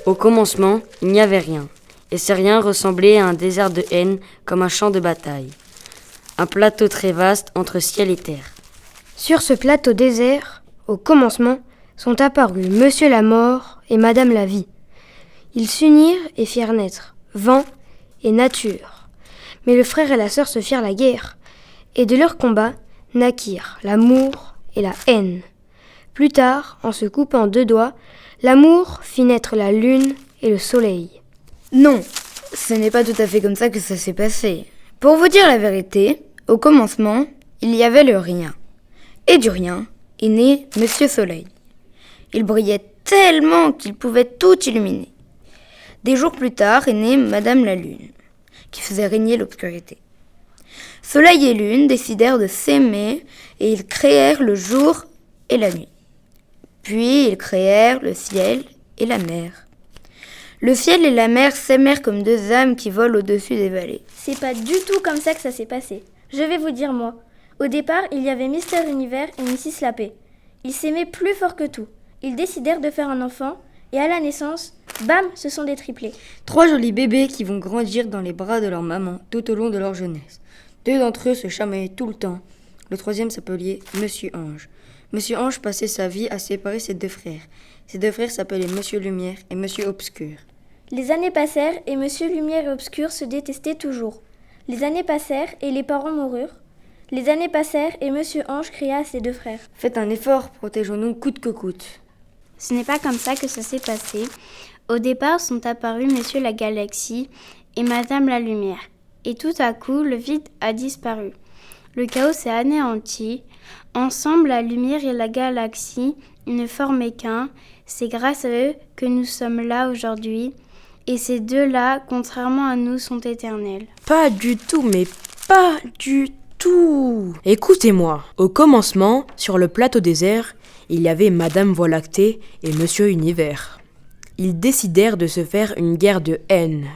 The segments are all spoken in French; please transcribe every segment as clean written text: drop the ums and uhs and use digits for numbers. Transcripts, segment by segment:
Au commencement, il n'y avait rien, et ce rien ressemblait à un désert de haine comme un champ de bataille. Un plateau très vaste entre ciel et terre. Sur ce plateau désert, au commencement, sont apparus Monsieur la Mort et Madame la Vie. Ils s'unirent et firent naître vent et nature. Mais le frère et la sœur se firent la guerre, et de leur combat naquirent l'amour et la haine. Plus tard, en se coupant deux doigts, l'amour fit naître la lune et le soleil. Non, ce n'est pas tout à fait comme ça que ça s'est passé. Pour vous dire la vérité, au commencement, il y avait le rien. Et du rien est né Monsieur Soleil. Il brillait tellement qu'il pouvait tout illuminer. Des jours plus tard est née Madame la Lune, qui faisait régner l'obscurité. Soleil et Lune décidèrent de s'aimer et ils créèrent le jour et la nuit. Puis ils créèrent le ciel et la mer. Le ciel et la mer s'aimèrent comme deux âmes qui volent au-dessus des vallées. C'est pas du tout comme ça que ça s'est passé. Je vais vous dire moi. Au départ, il y avait Mister Univers et Mrs. Lapé. Ils s'aimaient plus fort que tout. Ils décidèrent de faire un enfant et à la naissance, bam, ce sont des triplés. 3 jolis bébés qui vont grandir dans les bras de leur maman tout au long de leur jeunesse. 2 d'entre eux se chamaillaient tout le temps. Le 3e s'appelait Monsieur Ange. Monsieur Ange passait sa vie à séparer ses 2 frères. Ses 2 frères s'appelaient Monsieur Lumière et Monsieur Obscur. Les années passèrent et Monsieur Lumière et Obscur se détestaient toujours. Les années passèrent et les parents moururent. Les années passèrent et Monsieur Ange cria à ses 2 frères. Faites un effort, protégeons-nous coûte que coûte. Ce n'est pas comme ça que ça s'est passé. Au départ sont apparus Monsieur la Galaxie et Madame la Lumière. Et tout à coup, le vide a disparu. Le chaos s'est anéanti. Ensemble, la lumière et la galaxie ne formaient qu'un. C'est grâce à eux que nous sommes là aujourd'hui. Et ces deux-là, contrairement à nous, sont éternels. Pas du tout, mais pas du tout. Écoutez-moi. Au commencement, sur le plateau désert, il y avait Madame Voie lactée et Monsieur Univers. Ils décidèrent de se faire une guerre de haine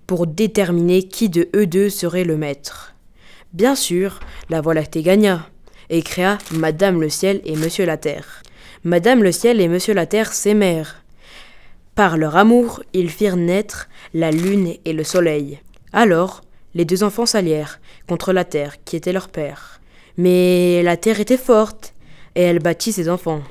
pour déterminer qui de eux deux serait le maître. Bien sûr, la Voie lactée gagna et créa Madame le Ciel et Monsieur la Terre. Madame le Ciel et Monsieur la Terre s'aimèrent. Par leur amour, ils firent naître la lune et le soleil. Alors, les 2 enfants s'allièrent contre la Terre, qui était leur père. Mais la Terre était forte, et elle battit ses enfants.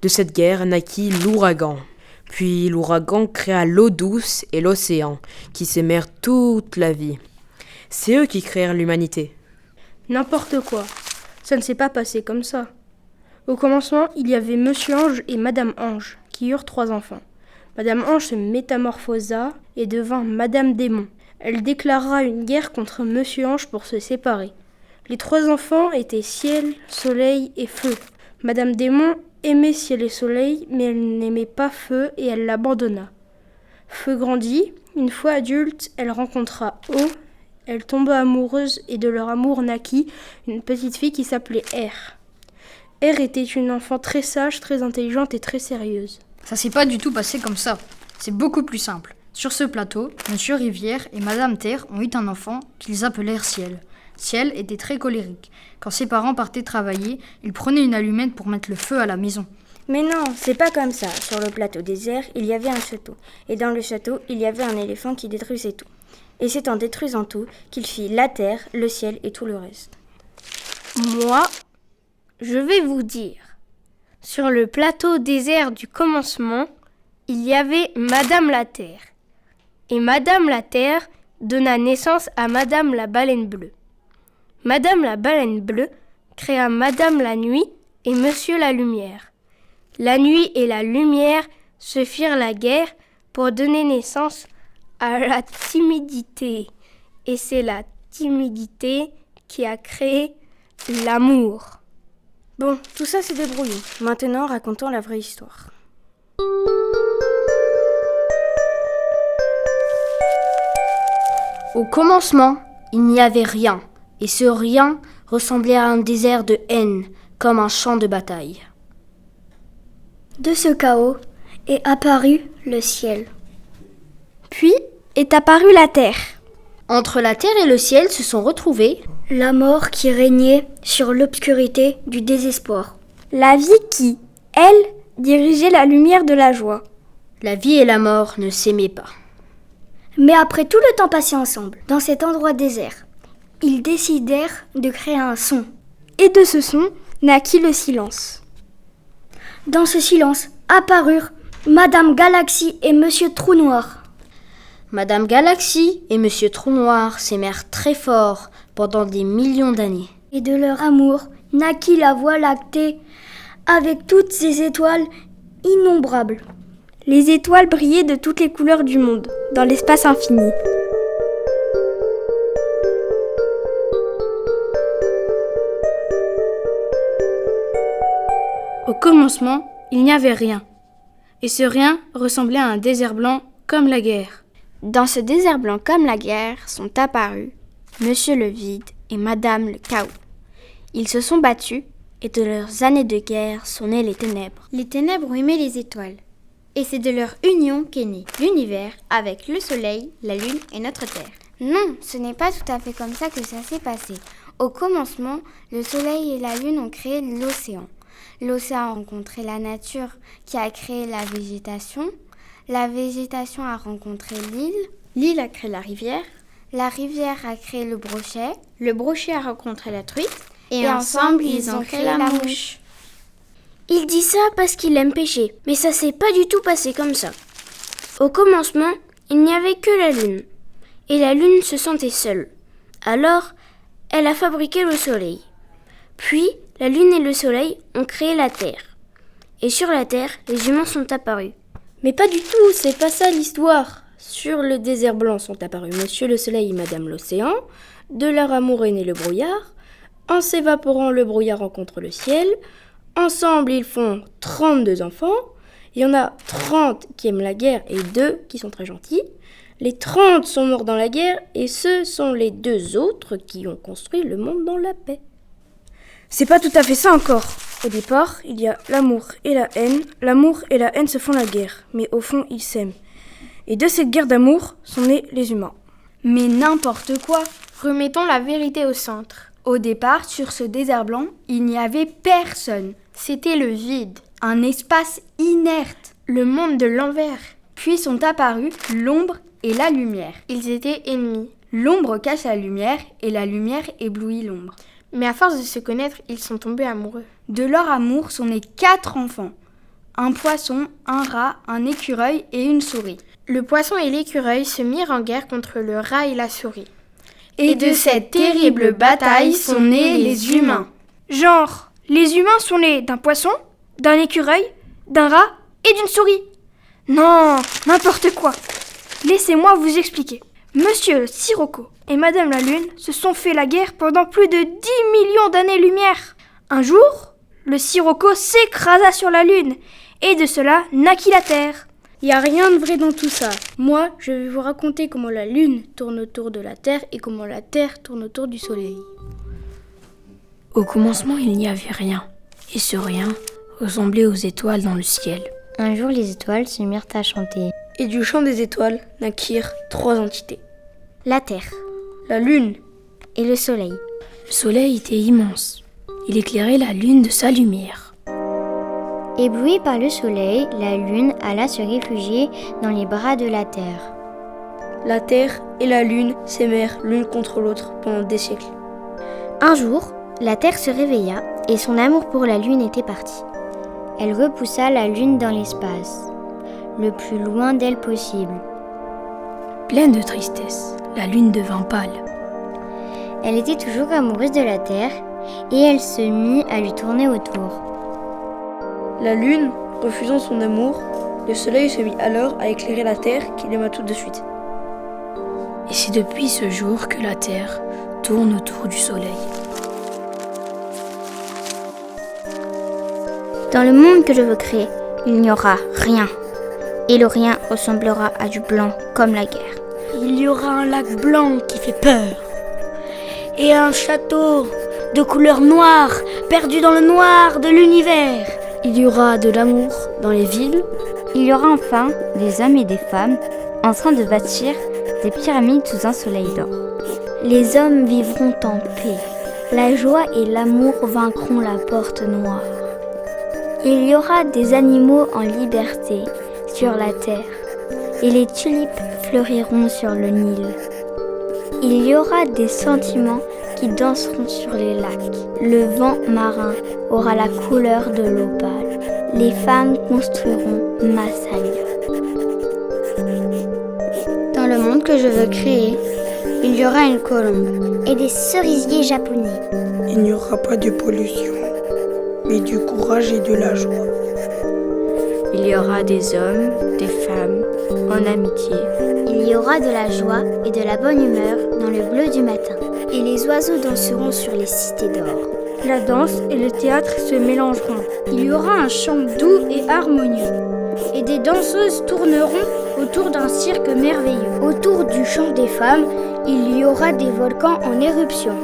De cette guerre naquit l'ouragan. Puis l'ouragan créa l'eau douce et l'océan, qui s'aimèrent toute la vie. C'est eux qui créèrent l'humanité. N'importe quoi. Ça ne s'est pas passé comme ça. Au commencement, il y avait Monsieur Ange et Madame Ange, qui eurent 3 enfants. Madame Ange se métamorphosa et devint Madame Démon. Elle déclara une guerre contre Monsieur Ange pour se séparer. Les 3 enfants étaient Ciel, Soleil et Feu. Madame Démon aimait Ciel et Soleil, mais elle n'aimait pas Feu et elle l'abandonna. Feu grandit. Une fois adulte, elle rencontra Eau. Elle tomba amoureuse et de leur amour naquit une petite fille qui s'appelait R. R était une enfant très sage, très intelligente et très sérieuse. Ça s'est pas du tout passé comme ça. C'est beaucoup plus simple. Sur ce plateau, Monsieur Rivière et Madame Terre ont eu un enfant qu'ils appelèrent Ciel. Ciel était très colérique. Quand ses parents partaient travailler, il prenait une allumette pour mettre le feu à la maison. Mais non, c'est pas comme ça. Sur le plateau désert, il y avait un château. Et dans le château, il y avait un éléphant qui détruisait tout. Et c'est en détruisant tout qu'il fit la terre, le ciel et tout le reste. Moi, je vais vous dire. Sur le plateau désert du commencement, il y avait Madame la Terre. Et Madame la Terre donna naissance à Madame la Baleine Bleue. Madame la Baleine Bleue créa Madame la Nuit et Monsieur la Lumière. La nuit et la lumière se firent la guerre pour donner naissance à la timidité. Et c'est la timidité qui a créé l'amour. Bon, tout ça c'est débrouillé. Maintenant, racontons la vraie histoire. Au commencement, il n'y avait rien. Et ce rien ressemblait à un désert de haine, comme un champ de bataille. De ce chaos est apparu le ciel. Puis est apparue la terre. Entre la terre et le ciel se sont retrouvés La mort qui régnait sur l'obscurité du désespoir. La vie qui, elle, dirigeait la lumière de la joie. la vie et la mort ne s'aimaient pas. Mais après tout le temps passé ensemble, dans cet endroit désert, ils décidèrent de créer un son. Et de ce son naquit le silence. Dans ce silence apparurent Madame Galaxie et Monsieur Trou Noir. Madame Galaxie et Monsieur Trou Noir s'aimèrent très fort pendant des millions d'années. Et de leur amour naquit la Voie lactée avec toutes ses étoiles innombrables. Les étoiles brillaient de toutes les couleurs du monde, dans l'espace infini. Au commencement, il n'y avait rien. Et ce rien ressemblait à un désert blanc comme la guerre. Dans ce désert blanc comme la guerre sont apparus Monsieur le Vide et Madame le Chaos. Ils se sont battus et de leurs années de guerre sont nées les ténèbres. Les ténèbres ont aimé les étoiles. Et c'est de leur union qu'est né l'univers avec le soleil, la lune et notre terre. Non, ce n'est pas tout à fait comme ça que ça s'est passé. Au commencement, le soleil et la lune ont créé l'océan. L'océan a rencontré la nature qui a créé la végétation. La végétation a rencontré l'île. L'île a créé la rivière a créé le brochet a rencontré la truite. et ensemble ils ont créé la mouche. Il dit ça parce qu'il aime pêcher, mais ça s'est pas du tout passé comme ça. Au commencement, il n'y avait que la lune, et la lune se sentait seule. Alors, elle a fabriqué le soleil. Puis, la lune et le soleil ont créé la terre. Et sur la terre, les humains sont apparus. Mais pas du tout, c'est pas ça l'histoire. Sur le désert blanc sont apparus Monsieur le Soleil et Madame l'Océan. De leur amour est né le brouillard. En s'évaporant, le brouillard rencontre le ciel. Ensemble, ils font 32 enfants. Il y en a 30 qui aiment la guerre et 2 qui sont très gentils. Les 30 sont morts dans la guerre et ce sont les 2 autres qui ont construit le monde dans la paix. C'est pas tout à fait ça encore. Au départ, il y a l'amour et la haine. L'amour et la haine se font la guerre, mais au fond, ils s'aiment. Et de cette guerre d'amour sont nés les humains. Mais n'importe quoi. Remettons la vérité au centre. Au départ, sur ce désert blanc, il n'y avait personne. C'était le vide, un espace inerte, le monde de l'envers. Puis sont apparus l'ombre et la lumière. Ils étaient ennemis. L'ombre cache la lumière et la lumière éblouit l'ombre. Mais à force de se connaître, ils sont tombés amoureux. De leur amour sont nés 4 enfants. Un poisson, un rat, un écureuil et une souris. Le poisson et l'écureuil se mirent en guerre contre le rat et la souris. Et de cette terrible bataille sont nés les humains. Genre, les humains sont nés d'un poisson, d'un écureuil, d'un rat et d'une souris. Non, n'importe quoi. Laissez-moi vous expliquer. Monsieur le Sirocco et Madame la Lune se sont fait la guerre pendant plus de 10 millions d'années-lumière. Un jour, le Sirocco s'écrasa sur la Lune et de cela naquit la Terre. Il n'y a rien de vrai dans tout ça. Moi, je vais vous raconter comment la Lune tourne autour de la Terre et comment la Terre tourne autour du Soleil. Au commencement, il n'y avait rien. Et ce rien ressemblait aux étoiles dans le ciel. Un jour, les étoiles se mirent à chanter. Et du chant des étoiles naquirent 3 entités. La Terre, La Lune et le Soleil. Le soleil était immense. Il éclairait la Lune de sa lumière. Éblouie par le Soleil, la Lune alla se réfugier dans les bras de la Terre. La Terre et la Lune s'aimèrent l'une contre l'autre pendant des siècles. Un jour, la Terre se réveilla et son amour pour la Lune était parti. Elle repoussa la Lune dans l'espace, le plus loin d'elle possible. Pleine de tristesse, la Lune devint pâle. Elle était toujours amoureuse de la Terre et elle se mit à lui tourner autour. La Lune, refusant son amour, le Soleil se mit alors à éclairer la Terre qu'il aima tout de suite. Et c'est depuis ce jour que la Terre tourne autour du Soleil. Dans le monde que je veux créer, il n'y aura rien. Et le rien ressemblera à du blanc comme la guerre. Il y aura un lac blanc qui fait peur. et un château de couleur noire, perdu dans le noir de l'univers. Il y aura de l'amour dans les villes. Il y aura enfin des hommes et des femmes en train de bâtir des pyramides sous un soleil d'or. Les hommes vivront en paix. La joie et l'amour vaincront la porte noire. Il y aura des animaux en liberté sur la terre et les tulipes fleuriront sur le Nil. Il y aura des sentiments qui danseront sur les lacs. Le vent marin aura la couleur de l'opale. Les femmes construiront Massalia. Dans le monde que je veux créer, il y aura une colombe et des cerisiers japonais. Il n'y aura pas de pollution, mais du courage et de la joie. Il y aura des hommes, des femmes, en amitié. Il y aura de la joie et de la bonne humeur dans le bleu du matin. Et les oiseaux danseront sur les cités d'or. La danse et le théâtre se mélangeront. Il y aura un chant doux et harmonieux. Et des danseuses tourneront autour d'un cirque merveilleux. Autour du chant des femmes, il y aura des volcans en éruption.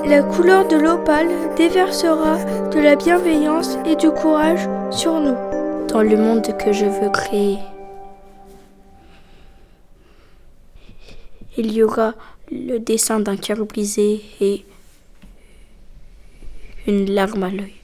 La couleur de l'opale déversera de la bienveillance et du courage sur nous. Dans le monde que je veux créer, il y aura le dessin d'un cœur brisé et une larme à l'œil.